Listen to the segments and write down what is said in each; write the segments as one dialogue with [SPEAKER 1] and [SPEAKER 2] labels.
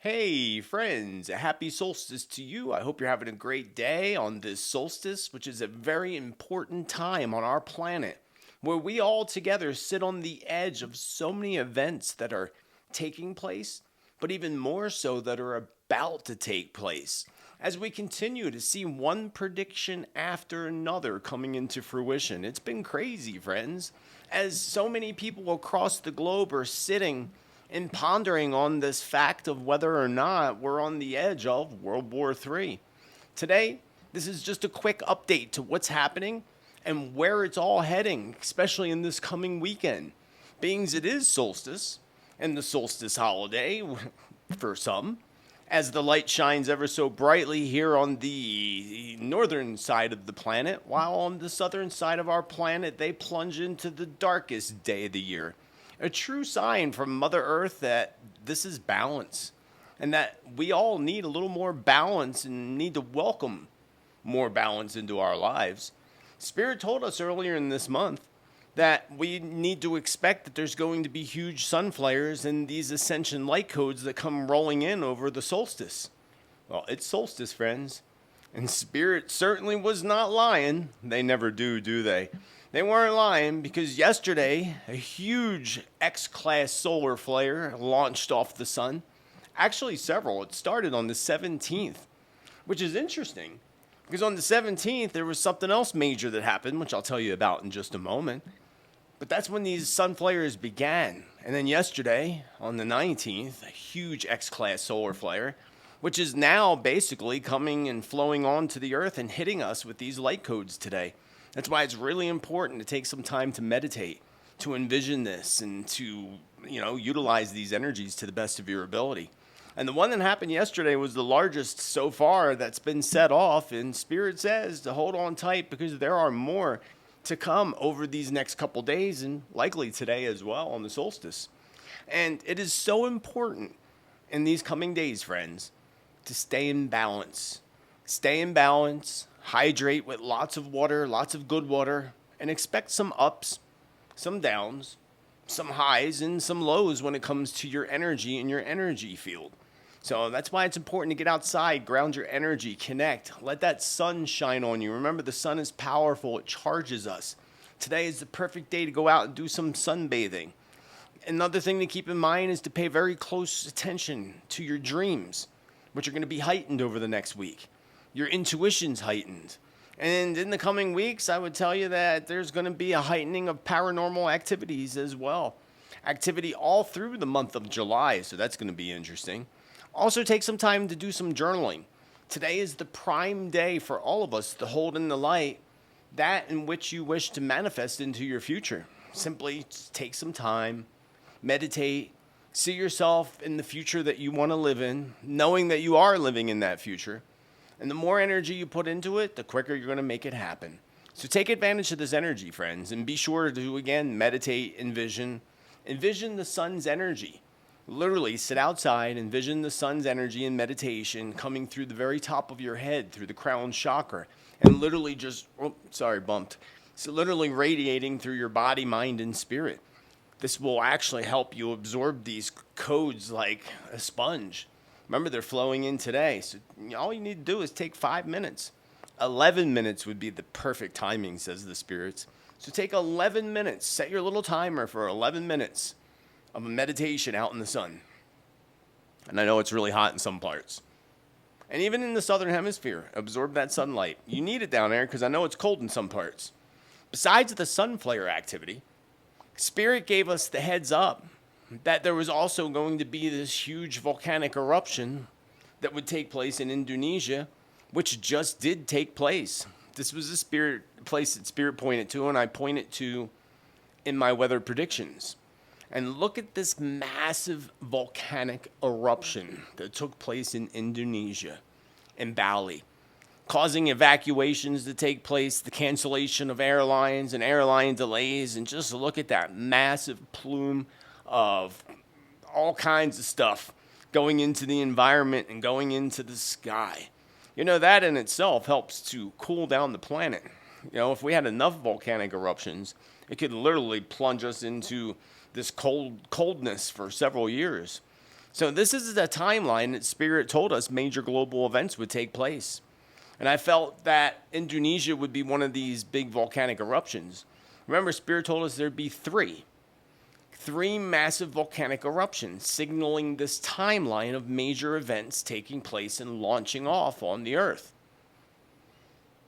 [SPEAKER 1] Hey, friends, a happy solstice to you. I hope you're having a great day on this solstice, which is a very important time on our planet where we all together sit on the edge of so many events that are taking place, but even more so that are about to take place. As we continue to see one prediction after another coming into fruition, it's been crazy, friends, as so many people across the globe are sitting and pondering on this fact of whether or not we're on the edge of World War III. Today, this is just a quick update to what's happening and where it's all heading, especially in this coming weekend. Being as it is solstice, and the solstice holiday for some, as the light shines ever so brightly here on the northern side of the planet, while on the southern side of our planet they plunge into the darkest day of the year. A true sign from Mother Earth that this is balance and that we all need a little more balance and need to welcome more balance into our lives. Spirit told us earlier in this month that we need to expect that there's going to be huge sun flares and these ascension light codes that come rolling in over the solstice. Well, it's solstice, friends. And Spirit certainly was not lying. They never do they? They weren't lying because yesterday a huge X-class solar flare launched off the sun. Actually, several. It started on the 17th, which is interesting because on the 17th there was something else major that happened, which I'll tell you about in just a moment. But that's when these sun flares began. And then yesterday, on the 19th, a huge X-class solar flare, which is now basically coming and flowing onto the Earth and hitting us with these light codes today. That's why it's really important to take some time to meditate, to envision this, and to, utilize these energies to the best of your ability. And the one that happened yesterday was the largest so far that's been set off, and Spirit says to hold on tight because there are more to come over these next couple days and likely today as well on the solstice. And it is so important in these coming days, friends, to stay in balance. Stay in balance, hydrate with lots of water, lots of good water, and expect some ups, some downs, some highs, and some lows when it comes to your energy and your energy field. So that's why it's important to get outside, ground your energy, connect, let that sun shine on you. Remember, the sun is powerful, it charges us. Today is the perfect day to go out and do some sunbathing. Another thing to keep in mind is to pay very close attention to your dreams, which are going to be heightened over the next week. Your intuition's heightened. And in the coming weeks, I would tell you that there's going to be a heightening of paranormal activities as well. Activity all through the month of July, so that's going to be interesting. Also, take some time to do some journaling. Today is the prime day for all of us to hold in the light that in which you wish to manifest into your future. Simply take some time, meditate, see yourself in the future that you want to live in, knowing that you are living in that future. And the more energy you put into it, the quicker you're going to make it happen. So take advantage of this energy, friends, and be sure to, again, meditate, envision the sun's energy. Literally sit outside, envision the sun's energy in meditation coming through the very top of your head, through the crown chakra, and literally just, So literally radiating through your body, mind, and spirit. This will actually help you absorb these codes like a sponge. Remember, they're flowing in today, so all you need to do is take 5 minutes. 11 minutes would be the perfect timing, says the spirits. So take 11 minutes. Set your little timer for 11 minutes of a meditation out in the sun. And I know it's really hot in some parts. And even in the southern hemisphere, absorb that sunlight. You need it down there because I know it's cold in some parts. Besides the sun flare activity, Spirit gave us the heads up that there was also going to be this huge volcanic eruption that would take place in Indonesia, which just did take place. This was the place that Spirit pointed to, and I pointed to in my weather predictions. And look at this massive volcanic eruption that took place in Indonesia, in Bali, causing evacuations to take place, the cancellation of airlines and airline delays, and just look at that massive plume of all kinds of stuff going into the environment and going into the sky. That in itself helps to cool down the planet. If we had enough volcanic eruptions, it could literally plunge us into this coldness for several years. So this is the timeline that Spirit told us major global events would take place. And I felt that Indonesia would be one of these big volcanic eruptions. Remember, Spirit told us there'd be three massive volcanic eruptions, signaling this timeline of major events taking place and launching off on the Earth.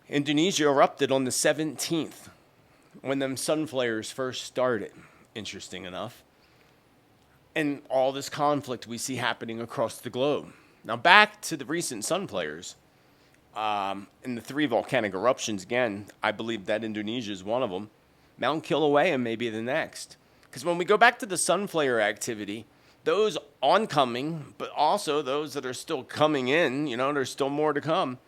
[SPEAKER 1] Indonesia erupted on the 17th, when them sun flares first started, interesting enough. And all this conflict we see happening across the globe. Now back to the recent sun flares. And the three volcanic eruptions, again, I believe that Indonesia is one of them. Mount Kilauea may be the next. Because when we go back to the sun flare activity, those oncoming, but also those that are still coming in, there's still more to come.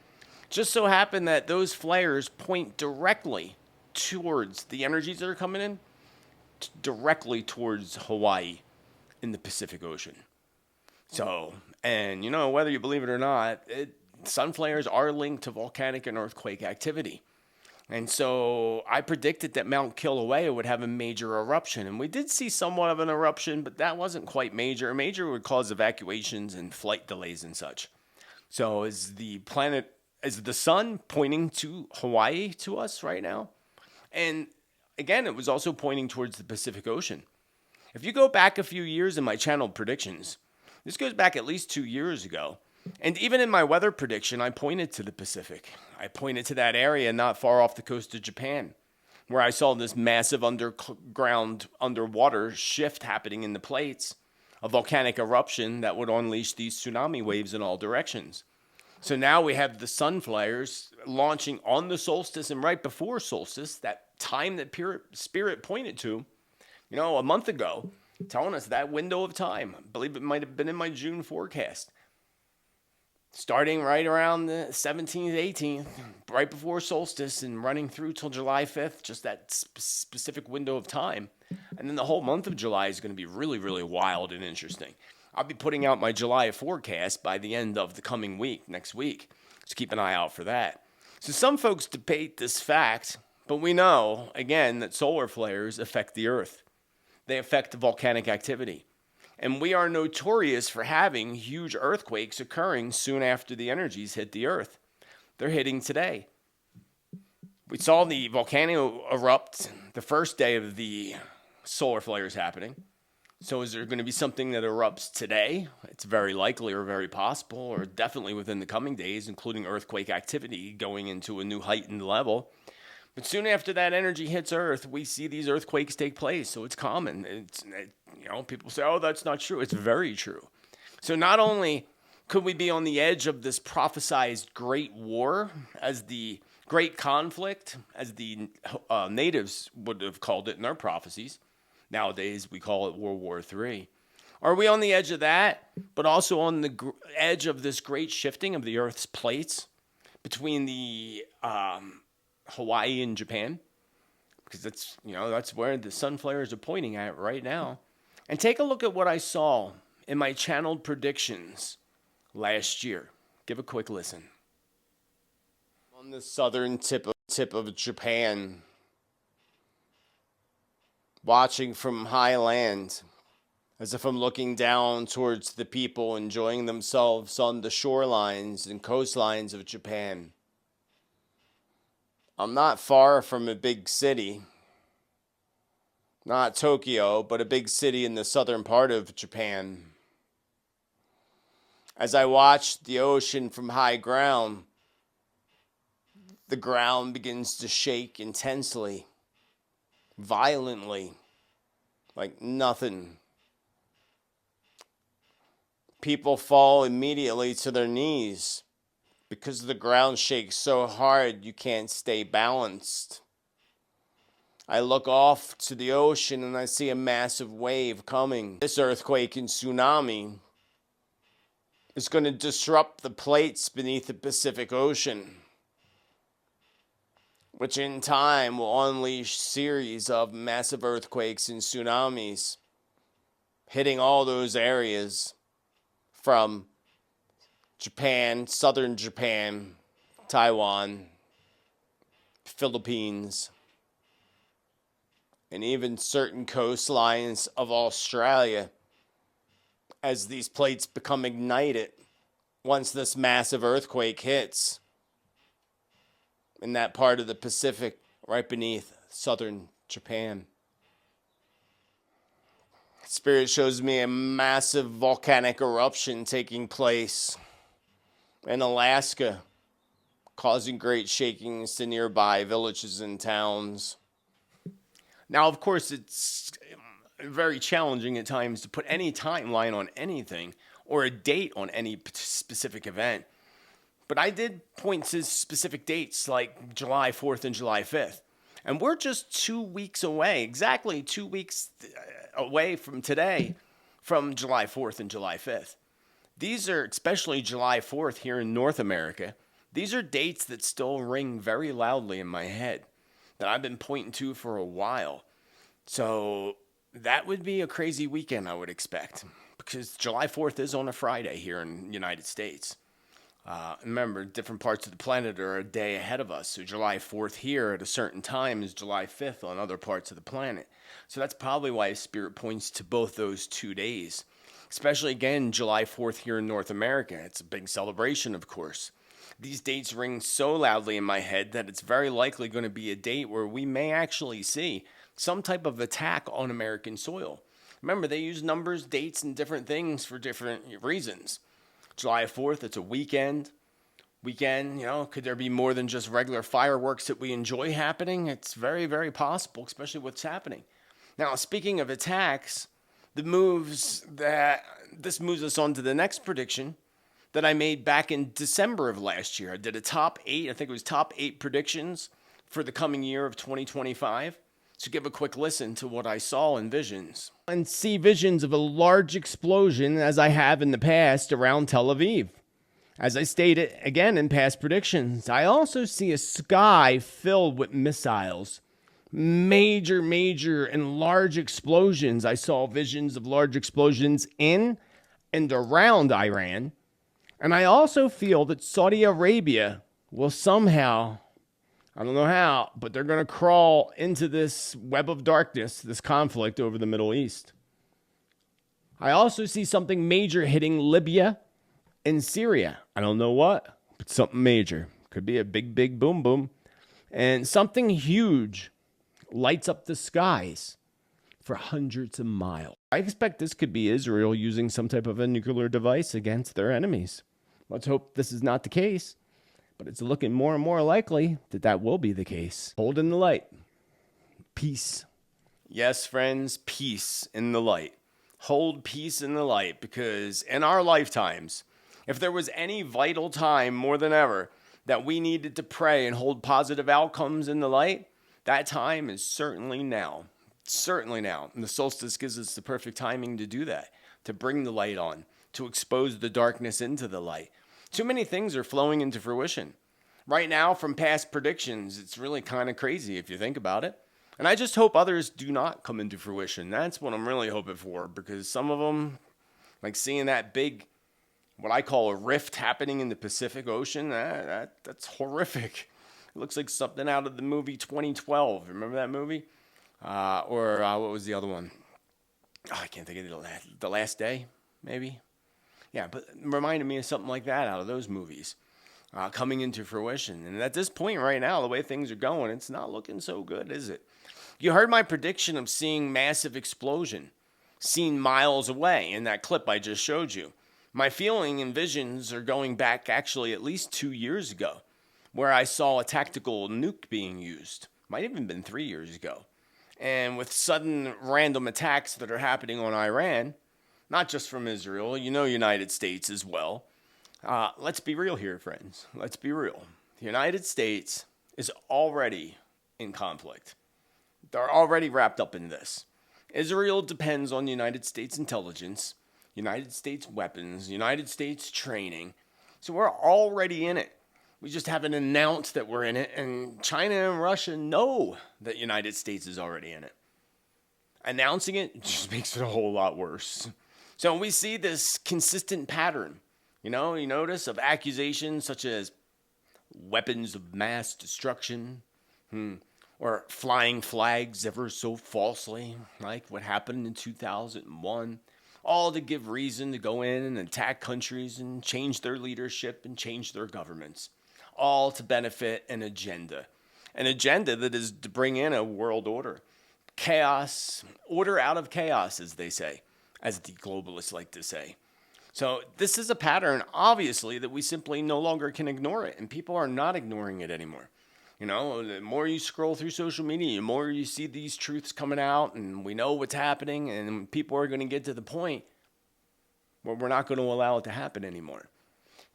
[SPEAKER 1] Just so happen that those flares point directly towards the energies that are coming in, directly towards Hawaii in the Pacific Ocean. So, and whether you believe it or not, sun flares are linked to volcanic and earthquake activity. And so I predicted that Mount Kilauea would have a major eruption. And we did see somewhat of an eruption, but that wasn't quite major. Major would cause evacuations and flight delays and such. So is the sun pointing to Hawaii to us right now? And again, it was also pointing towards the Pacific Ocean. If you go back a few years in my channel predictions, this goes back at least 2 years ago. And even in my weather prediction, I pointed to the Pacific. I pointed to that area not far off the coast of Japan, where I saw this massive underwater shift happening in the plates, a volcanic eruption that would unleash these tsunami waves in all directions. So now we have the sun flares launching on the solstice and right before solstice, that time that Spirit pointed to, a month ago, telling us that window of time. I believe it might have been in my June forecast. Starting right around the 17th, 18th, right before solstice and running through till July 5th, just that specific window of time. And then the whole month of July is going to be really, really wild and interesting. I'll be putting out my July forecast by the end of the coming week, next week. So keep an eye out for that. So some folks debate this fact, but we know, again, that solar flares affect the Earth. They affect volcanic activity. And we are notorious for having huge earthquakes occurring soon after the energies hit the Earth. They're hitting today. We saw the volcano erupt the first day of the solar flares happening. So is there going to be something that erupts today? It's very likely or very possible, or definitely within the coming days, including earthquake activity going into a new heightened level. But soon after that energy hits Earth, we see these earthquakes take place. So it's common. People say, oh, that's not true. It's very true. So not only could we be on the edge of this prophesized great war, as the great conflict, as the natives would have called it in their prophecies. Nowadays, we call it World War III. Are we on the edge of that, but also on the edge of this great shifting of the Earth's plates between the Hawaii and Japan? Because that's where the sun flares are pointing at right now. And take a look at what I saw in my channeled predictions last year. Give a quick listen. On the southern tip of Japan, watching from high land, as if I'm looking down towards the people enjoying themselves on the shorelines and coastlines of Japan. I'm not far from a big city. Not Tokyo, but a big city in the southern part of Japan. As I watched the ocean from high ground, the ground begins to shake intensely, violently, like nothing. People fall immediately to their knees because the ground shakes so hard you can't stay balanced. I look off to the ocean and I see a massive wave coming. This earthquake and tsunami is going to disrupt the plates beneath the Pacific Ocean, which in time will unleash series of massive earthquakes and tsunamis hitting all those areas from Japan, southern Japan, Taiwan, Philippines, and even certain coastlines of Australia as these plates become ignited once this massive earthquake hits in that part of the Pacific right beneath southern Japan. Spirit shows me a massive volcanic eruption taking place in Alaska, causing great shakings to nearby villages and towns. Now, of course, it's very challenging at times to put any timeline on anything or a date on any specific event. But I did point to specific dates like July 4th and July 5th. And we're just 2 weeks away, exactly 2 weeks away from today, from July 4th and July 5th. These are, especially July 4th here in North America, these are dates that still ring very loudly in my head that I've been pointing to for a while. So that would be a crazy weekend, I would expect, because July 4th is on a Friday here in the United States. Remember, different parts of the planet are a day ahead of us. So July 4th here at a certain time is July 5th on other parts of the planet. So that's probably why Spirit points to both those 2 days. Especially, again, July 4th here in North America. It's a big celebration, of course. These dates ring so loudly in my head that it's very likely going to be a date where we may actually see some type of attack on American soil. Remember, they use numbers, dates, and different things for different reasons. July 4th, it's a weekend. Could there be more than just regular fireworks that we enjoy happening? It's very, very possible, especially what's happening. Now, speaking of attacks, this moves us on to the next prediction that I made back in December of last year. I did a top 8, I think it was top 8 predictions for the coming year of 2025. So give a quick listen to what I saw in visions. And see visions of a large explosion, as I have in the past, around Tel Aviv. As I stated again in past predictions, I also see a sky filled with missiles. Major and large explosions. I saw visions of large explosions in and around Iran. And I also feel that Saudi Arabia will somehow, I don't know how, but they're going to crawl into this web of darkness, this conflict over the Middle East. I also see something major hitting Libya and Syria. I don't know what, but something major. Could be a big boom boom. And something huge lights up the skies for hundreds of miles. I expect this could be Israel using some type of a nuclear device against their enemies. Let's hope this is not the case. But it's looking more and more likely that that will be the case. Hold in the light. Peace. Yes, friends, peace in the light. Hold peace in the light, because in our lifetimes, if there was any vital time more than ever that we needed to pray and hold positive outcomes in the light, that time is certainly now. Certainly now. And the solstice gives us the perfect timing to do that, to bring the light on, to expose the darkness into the light. Too many things are flowing into fruition. Right now, from past predictions, it's really kind of crazy if you think about it. And I just hope others do not come into fruition. That's what I'm really hoping for, because some of them, like seeing that big, what I call a rift happening in the Pacific Ocean, that's horrific. It looks like something out of the movie 2012. Remember that movie? What was the other one? I can't think of it. The Last Day, maybe? Yeah, but it reminded me of something like that out of those movies coming into fruition. And at this point right now, the way things are going, it's not looking so good, is it? You heard my prediction of seeing massive explosion, seen miles away in that clip I just showed you. My feeling and visions are going back actually at least 2 years ago, where I saw a tactical nuke being used. Might have even been 3 years ago. And with sudden random attacks that are happening on Iran, not just from Israel, United States as well. Let's be real here, friends. Let's be real. The United States is already in conflict. They're already wrapped up in this. Israel depends on the United States intelligence, United States weapons, United States training. So we're already in it. We just haven't announced that we're in it, and China and Russia know that the United States is already in it. Announcing it just makes it a whole lot worse. So we see this consistent pattern, you notice, of accusations such as weapons of mass destruction, or flying flags ever so falsely, like what happened in 2001. all to give reason to go in and attack countries and change their leadership and change their governments, all to benefit an agenda that is to bring in a world order. Chaos, order out of chaos, as they say, as the globalists like to say. So this is a pattern, obviously, that we simply no longer can ignore it, and people are not ignoring it anymore. You know, the more you scroll through social media, the more you see these truths coming out, and we know what's happening, and people are going to get to the point where we're not going to allow it to happen anymore.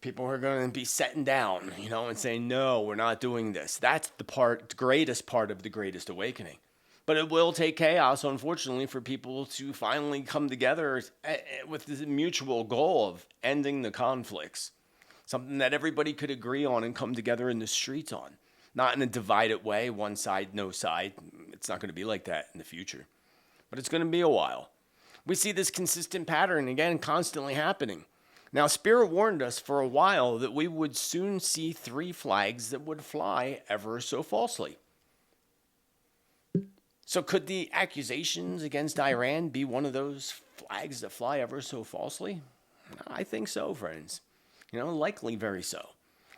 [SPEAKER 1] People are going to be setting down, you know, and saying, no, we're not doing this. That's the greatest part of the Greatest Awakening. But it will take chaos, unfortunately, for people to finally come together with the mutual goal of ending the conflicts. Something that everybody could agree on and come together in the streets on. Not in a divided way, one side, no side. It's not going to be like that in the future. But it's going to be a while. We see this consistent pattern, again, constantly happening. Now, Spirit warned us for a while that we would soon see 3 flags that would fly ever so falsely. So could the accusations against Iran be one of those flags that fly ever so falsely? I think so, friends. You know, likely very so.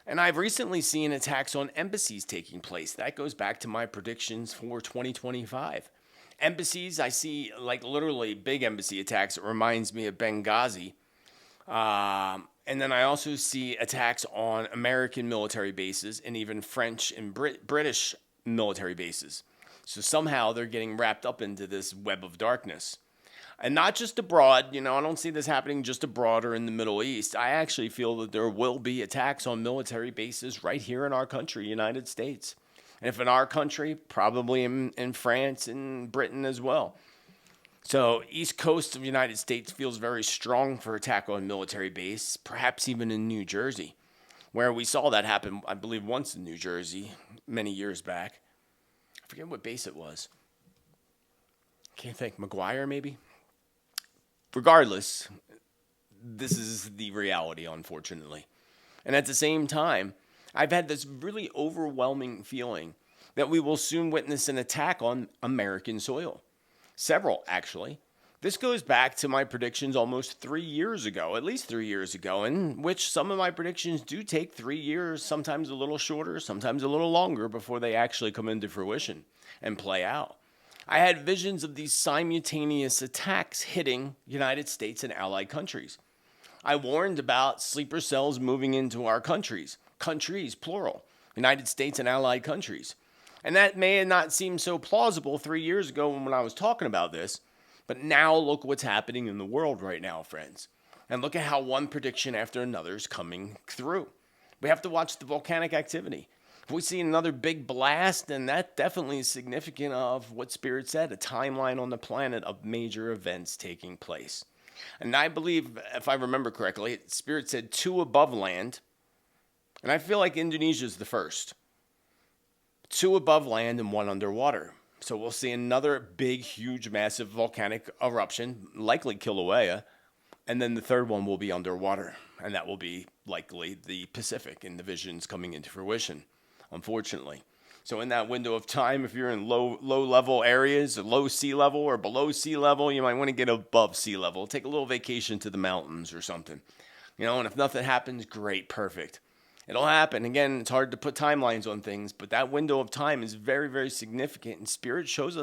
[SPEAKER 1] And I've recently seen attacks on embassies taking place. That goes back to my predictions for 2025. Embassies, I see like literally big embassy attacks. It reminds me of Benghazi. And then I also see attacks on American military bases and even French and British military bases. So somehow they're getting wrapped up into this web of darkness. And not just abroad, you know, I don't see this happening just abroad or in the Middle East. I actually feel that there will be attacks on military bases right here in our country, United States. And if in our country, probably in France and Britain as well. So East Coast of the United States feels very strong for attack on military base, perhaps even in New Jersey, where we saw that happen, I believe, once in New Jersey many years back. I forget what base it was. Can't think. McGuire, maybe? Regardless, this is the reality, unfortunately. And at the same time, I've had this really overwhelming feeling that we will soon witness an attack on American soil. Several, actually. This goes back to my predictions almost 3 years ago, at least 3 years ago, in which some of my predictions do take 3 years, sometimes a little shorter, sometimes a little longer before they actually come into fruition and play out. I had visions of these simultaneous attacks hitting United States and allied countries. I warned about sleeper cells moving into our countries, plural, United States and allied countries. And that may not seem so plausible 3 years ago when I was talking about this, but now look what's happening in the world right now, friends. And look at how one prediction after another is coming through. We have to watch the volcanic activity. If we see another big blast, then that definitely is significant of what Spirit said, a timeline on the planet of major events taking place. And I believe, if I remember correctly, Spirit said 2 above land, and I feel like Indonesia is the first. 2 above land and 1 underwater. So we'll see another big, huge, massive volcanic eruption, likely Kilauea, and then the third one will be underwater, and that will be likely the Pacific in the visions coming into fruition, unfortunately. So in that window of time, if you're in low level areas, low sea level or below sea level, you might want to get above sea level. Take a little vacation to the mountains or something. You know, and if nothing happens, great, perfect. It'll happen. Again, it's hard to put timelines on things, but that window of time is very, very significant. And Spirit tells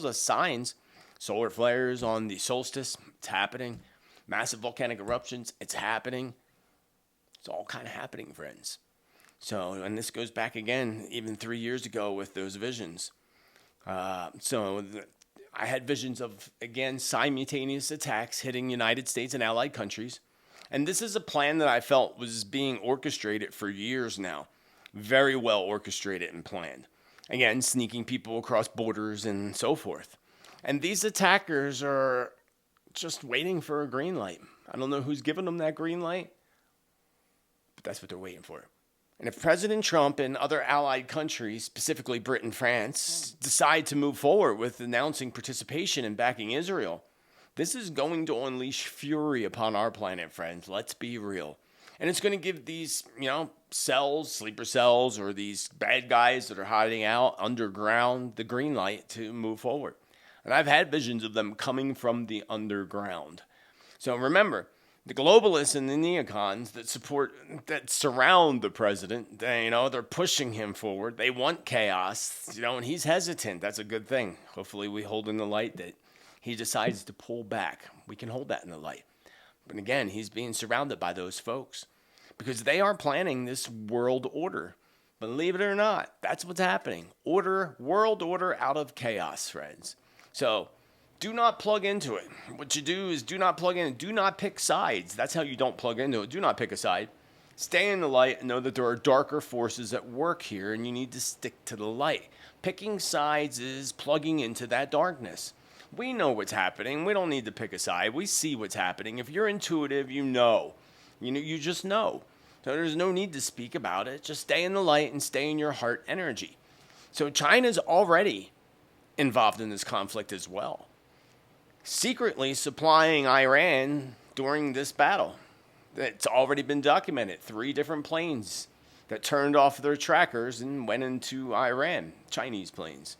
[SPEAKER 1] us signs. Solar flares on the solstice, it's happening. Massive volcanic eruptions, it's happening. It's all kind of happening, friends. So, and this goes back again, even 3 years ago with those visions. I had visions of, again, simultaneous attacks hitting United States and allied countries. And this is a plan that I felt was being orchestrated for years now. Very well orchestrated and planned. Again, sneaking people across borders and so forth. And these attackers are just waiting for a green light. I don't know who's giving them that green light, but that's what they're waiting for. And if President Trump and other allied countries, specifically Britain and France, decide to move forward with announcing participation and backing Israel, this is going to unleash fury upon our planet, friends. Let's be real. And it's going to give these, cells, sleeper cells, or these bad guys that are hiding out underground the green light to move forward. And I've had visions of them coming from the underground. So remember, the globalists and the neocons that surround the president, they're pushing him forward. They want chaos, and he's hesitant. That's a good thing. Hopefully we hold in the light that he decides to pull back. We can hold that in the light. But again, he's being surrounded by those folks because they are planning this world order. Believe it or not, that's what's happening. World order out of chaos, friends. So do not plug into it. What you do is do not plug in. Do not pick sides. That's how you don't plug into it. Do not pick a side. Stay in the light and know that there are darker forces at work here, and you need to stick to the light. Picking sides is plugging into that darkness. We know what's happening. We don't need to pick a side. We see what's happening. If you're intuitive, you know. You just know. So there's no need to speak about it. Just stay in the light and stay in your heart energy. So China's already involved in this conflict as well, secretly supplying Iran during this battle. It's already been documented. 3 different planes that turned off their trackers and went into Iran, Chinese planes.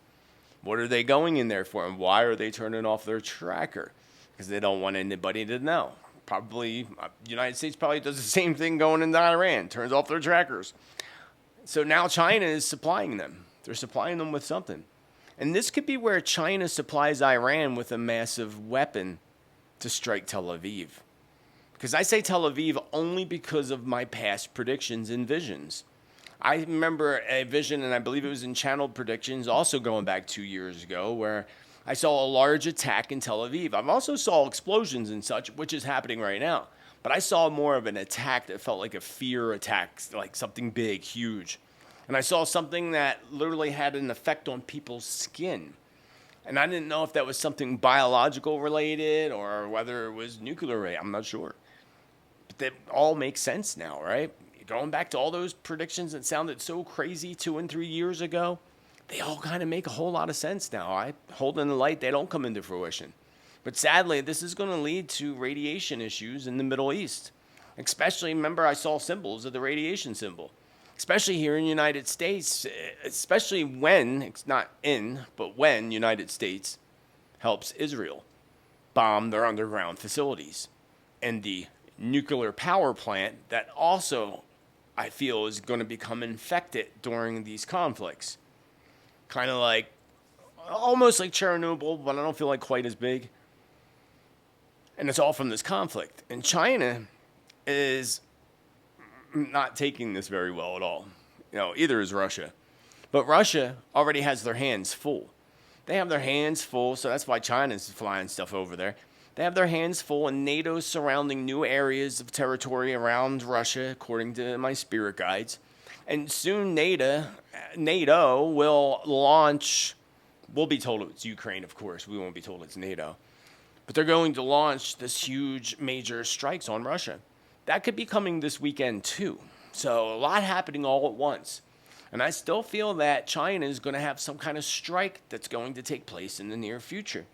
[SPEAKER 1] What are they going in there for, and why are they turning off their tracker? Because they don't want anybody to know. Probably, the United States probably does the same thing going into Iran, turns off their trackers. So now China is supplying them. They're supplying them with something. And this could be where China supplies Iran with a massive weapon to strike Tel Aviv. Because I say Tel Aviv only because of my past predictions and visions. I remember a vision, and I believe it was in channeled predictions, also going back 2 years ago, where I saw a large attack in Tel Aviv. I've also saw explosions and such, which is happening right now. But I saw more of an attack that felt like a fear attack, like something big, huge. And I saw something that literally had an effect on people's skin. And I didn't know if that was something biological related or whether it was nuclear related. I'm not sure. But that all makes sense now, right? Going back to all those predictions that sounded so crazy 2 and 3 years ago, they all kind of make a whole lot of sense now. I hold in the light, they don't come into fruition. But sadly, this is going to lead to radiation issues in the Middle East. Especially, remember, I saw symbols of the radiation symbol. Especially here in the United States, especially when, it's not in, but when United States helps Israel bomb their underground facilities. And the nuclear power plant that also, I feel, is going to become infected during these conflicts. Kind of like, almost like Chernobyl, but I don't feel like quite as big. And it's all from this conflict. And China is not taking this very well at all. Either is Russia. But Russia already has their hands full. They have their hands full, so that's why China's flying stuff over there. They have their hands full, and NATO's surrounding new areas of territory around Russia, according to my spirit guides. And soon NATO will launch, we'll be told it's Ukraine, of course. We won't be told it's NATO. But they're going to launch this huge major strikes on Russia. That could be coming this weekend too. So a lot happening all at once. And I still feel that China is going to have some kind of strike that's going to take place in the near future.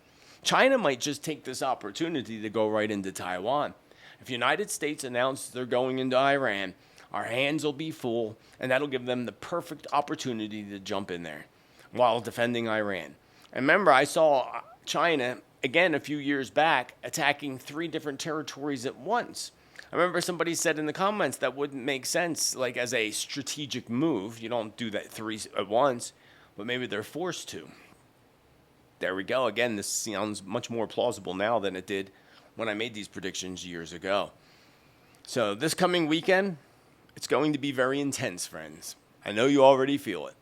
[SPEAKER 1] China might just take this opportunity to go right into Taiwan. If the United States announces they're going into Iran, our hands will be full, and that'll give them the perfect opportunity to jump in there while defending Iran. And remember, I saw China, again, a few years back, attacking 3 different territories at once. I remember somebody said in the comments that wouldn't make sense, like as a strategic move. You don't do that 3 at once, but maybe they're forced to. There we go. Again, this sounds much more plausible now than it did when I made these predictions years ago. So this coming weekend, it's going to be very intense, friends. I know you already feel it.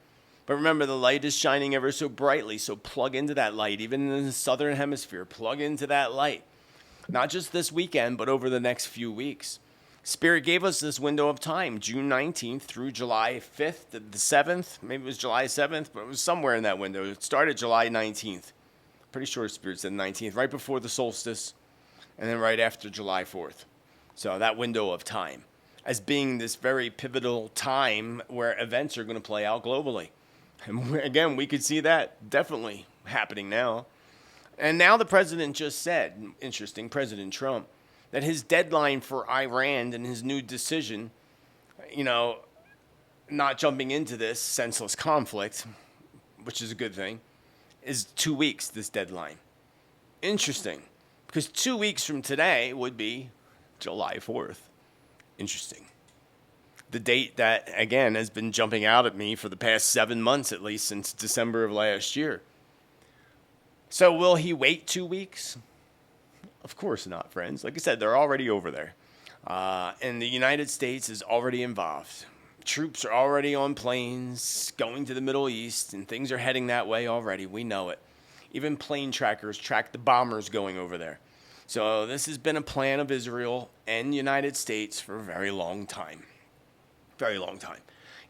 [SPEAKER 1] But remember, the light is shining ever so brightly, so plug into that light. Even in the southern hemisphere, plug into that light. Not just this weekend, but over the next few weeks. Spirit gave us this window of time, June 19th through July 5th to the 7th. Maybe it was July 7th, but it was somewhere in that window. It started July 19th. Pretty sure Spirit said 19th, right before the solstice, and then right after July 4th. So that window of time as being this very pivotal time where events are going to play out globally. And again, we could see that definitely happening now. And now the president just said, interesting, President Trump, that his deadline for Iran and his new decision, not jumping into this senseless conflict, which is a good thing, is 2 weeks, this deadline. Interesting. Because 2 weeks from today would be July 4th. Interesting. The date that, again, has been jumping out at me for the past 7 months, at least since December of last year. So will he wait 2 weeks? Of course not, friends. Like I said, they're already over there. And the United States is already involved. Troops are already on planes going to the Middle East, and things are heading that way already. We know it. Even plane trackers track the bombers going over there. So this has been a plan of Israel and the United States for a very long time. Very long time.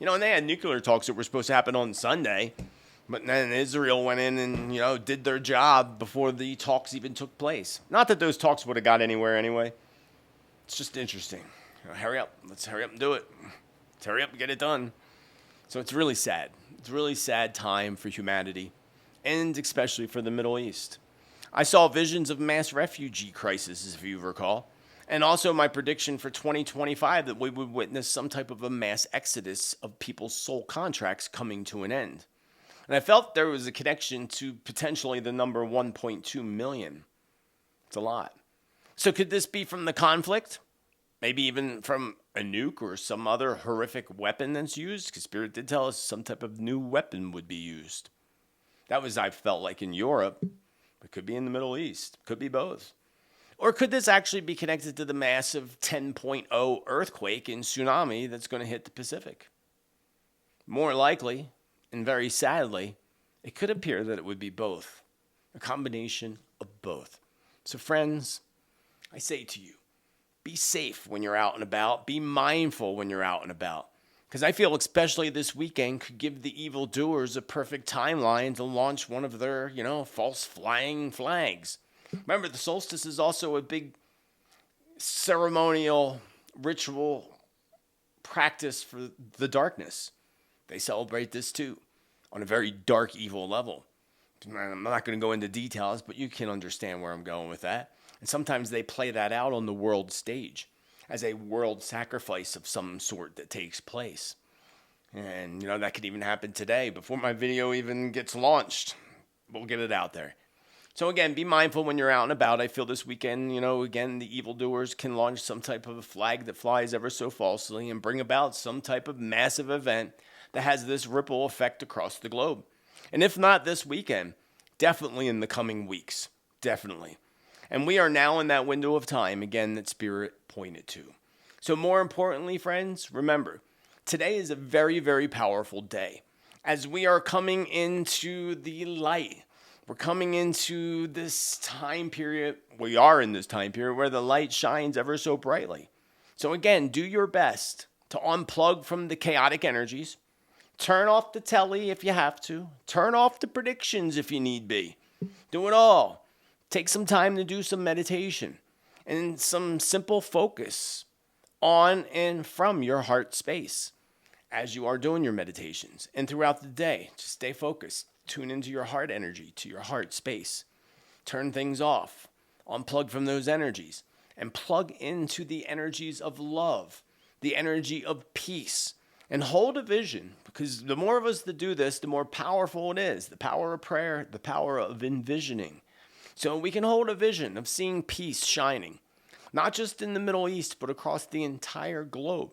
[SPEAKER 1] You know, and they had nuclear talks that were supposed to happen on Sunday, but then Israel went in and, you know, did their job before the talks even took place. Not that those talks would have got anywhere anyway. It's just interesting. You know, hurry up. Let's hurry up and do it. Let's hurry up and get it done. So it's really sad. It's a really sad time for humanity, and especially for the Middle East. I saw visions of mass refugee crisis, if you recall, and also my prediction for 2025 that we would witness some type of a mass exodus of people's soul contracts coming to an end. And I felt there was a connection to potentially the number 1.2 million. It's a lot. So could this be from the conflict? Maybe even from a nuke or some other horrific weapon that's used? Because Spirit did tell us some type of new weapon would be used. That was, I felt like, in Europe. It could be in the Middle East. Could be both. Or could this actually be connected to the massive 10.0 earthquake and tsunami that's going to hit the Pacific? More likely, and very sadly, it could appear that it would be both. A combination of both. So friends, I say to you, be safe when you're out and about. Be mindful when you're out and about. Because I feel especially this weekend could give the evildoers a perfect timeline to launch one of their, false flying flags. Remember, the solstice is also a big ceremonial, ritual practice for the darkness. They celebrate this too, on a very dark, evil level. I'm not going to go into details, but you can understand where I'm going with that. And sometimes they play that out on the world stage as a world sacrifice of some sort that takes place. And, that could even happen today before my video even gets launched. We'll get it out there. So again, be mindful when you're out and about. I feel this weekend, again, the evildoers can launch some type of a flag that flies ever so falsely and bring about some type of massive event that has this ripple effect across the globe. And if not this weekend, definitely in the coming weeks. Definitely. And we are now in that window of time, again, that Spirit pointed to. So more importantly, friends, remember, today is a very, very powerful day. As we are coming into the light, we're coming into this time period, we are in this time period where the light shines ever so brightly. So again, do your best to unplug from the chaotic energies. Turn off the telly if you have to. Turn off the predictions if you need be. Do it all. Take some time to do some meditation and some simple focus on and from your heart space as you are doing your meditations. And throughout the day, just stay focused. Tune into your heart energy, to your heart space. Turn things off. Unplug from those energies and plug into the energies of love, the energy of peace, and hold a vision, because the more of us that do this, the more powerful it is. The power of prayer, the power of envisioning. So we can hold a vision of seeing peace shining, not just in the Middle East, but across the entire globe.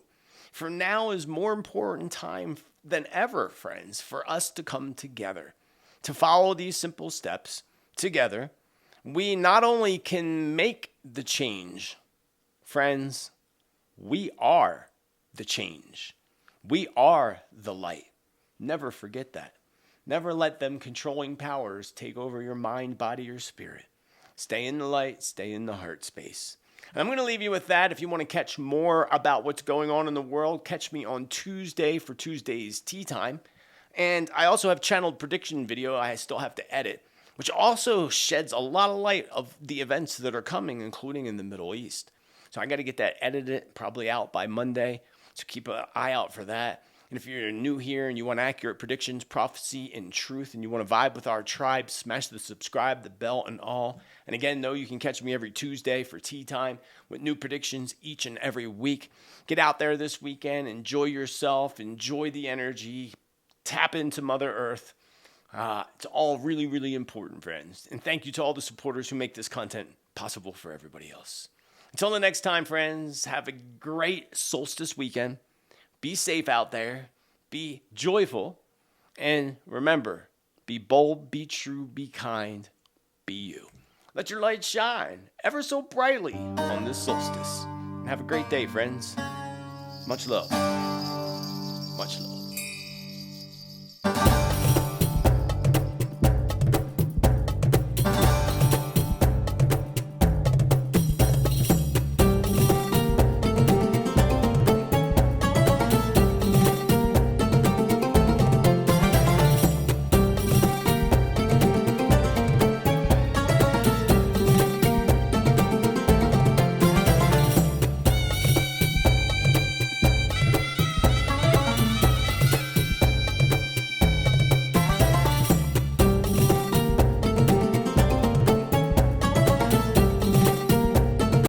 [SPEAKER 1] For now is more important time than ever, friends, for us to come together, to follow these simple steps together. We not only can make the change, friends, we are the change. We are the light. Never forget that. Never let them controlling powers take over your mind, body, or spirit. Stay in the light. Stay in the heart space. And I'm going to leave you with that. If you want to catch more about what's going on in the world, catch me on Tuesday for Tuesday's Tea Time. And I also have channeled prediction video I still have to edit, which also sheds a lot of light of the events that are coming, including in the Middle East. So I got to get that edited, probably out by Monday. So keep an eye out for that. And if you're new here and you want accurate predictions, prophecy, and truth, and you want to vibe with our tribe, smash the subscribe, the bell, and all. And again, know you can catch me every Tuesday for Tea Time with new predictions each and every week. Get out there this weekend. Enjoy yourself. Enjoy the energy. Tap into Mother Earth. It's all really, really important, friends. And thank you to all the supporters who make this content possible for everybody else. Until the next time, friends, have a great solstice weekend. Be safe out there. Be joyful. And remember, be bold, be true, be kind, be you. Let your light shine ever so brightly on this solstice. And have a great day, friends. Much love. Much love.